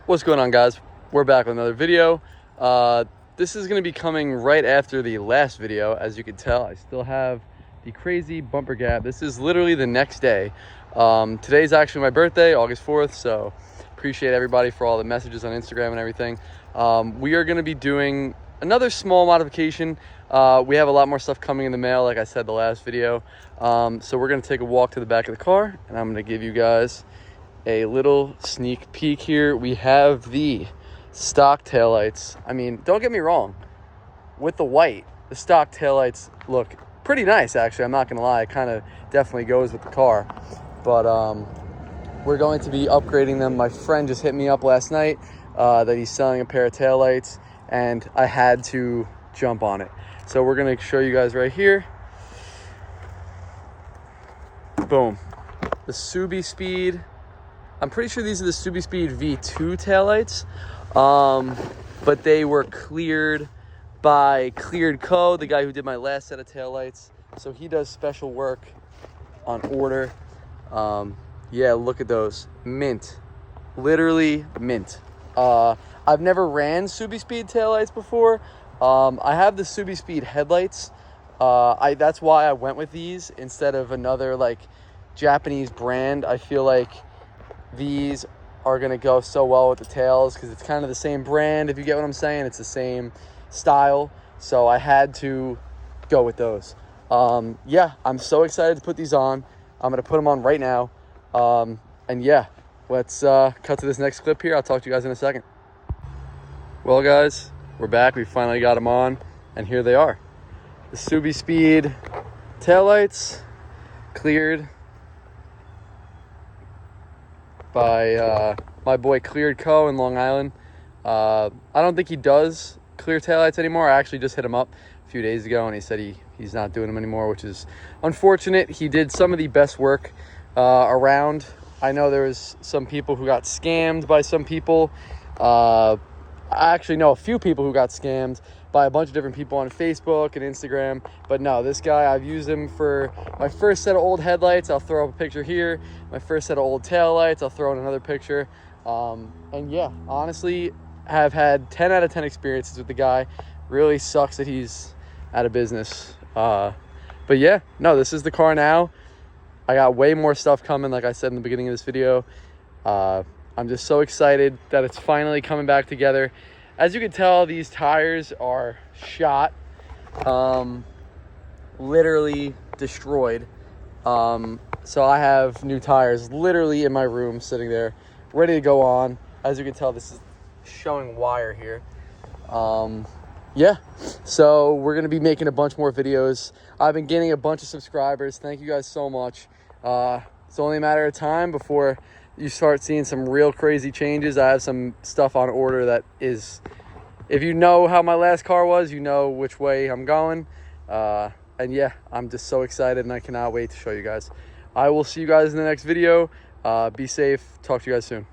What's going on, guys? We're back with another video. This is going to be coming right after the last video. As you can tell, I still have the crazy bumper gap. This is literally the next day. Today's actually my birthday, August 4th, so appreciate everybody for all the messages on Instagram and everything. We are going to be doing another small modification. We have a lot more stuff coming in the mail, like I said the last video. So we're going to take a walk to the back of the car, and I'm going to give you guys a little sneak peek here. We have the stock taillights. I mean, don't get me wrong, with the white, the stock taillights look pretty nice, actually. I'm not gonna lie, it kind of definitely goes with the car. But we're going to be upgrading them. My friend just hit me up last night that he's selling a pair of taillights, and I had to jump on it. So we're gonna show you guys right here. Boom. The Subie Speed. I'm pretty sure these are the Subie Speed V2 taillights, but they were cleared by Cleared Co., the guy who did my last set of taillights. So he does special work on order. Yeah, look at those. Mint. Literally mint. I've never ran Subie Speed taillights before. I have the Subie Speed headlights. That's why I went with these instead of another like Japanese brand. I feel like these are going to go so well with the tails because it's kind of the same brand, if you get what I'm saying. It's the same style, so I had to go with those. Yeah, I'm so excited to put these on. I'm going to put them on right now. And yeah, let's cut to this next clip here. I'll talk to you guys in a second. Well, guys, we're back. We finally got them on, and here they are. The Subie Speed taillights, cleared by my boy Cleared Co. in Long Island. I don't think he does clear taillights anymore. I actually just hit him up a few days ago, and he said he's not doing them anymore, which is unfortunate. He did some of the best work around. I know there was some people who got scammed by some people. I actually know a few people who got scammed by a bunch of different people on Facebook and Instagram. But no, this guy, I've used him for my first set of old headlights. I'll throw up a picture here. My first set of old tail lights, I'll throw in another picture. And yeah, honestly, have had 10 out of 10 experiences with the guy. Really sucks that he's out of business. But yeah, no, this is the car now. I got way more stuff coming, like I said in the beginning of this video. I'm just so excited that it's finally coming back together. As you can tell, these tires are shot, literally destroyed. So I have new tires literally in my room sitting there, ready to go on. As you can tell, this is showing wire here. Yeah, so we're going to be making a bunch more videos. I've been gaining a bunch of subscribers. Thank you guys so much. It's only a matter of time before you start seeing some real crazy changes. I have some stuff on order that is, if you know how my last car was, you know which way I'm going. And yeah, I'm just so excited, and I cannot wait to show you guys. I will see you guys in the next video. Be safe. Talk to you guys soon.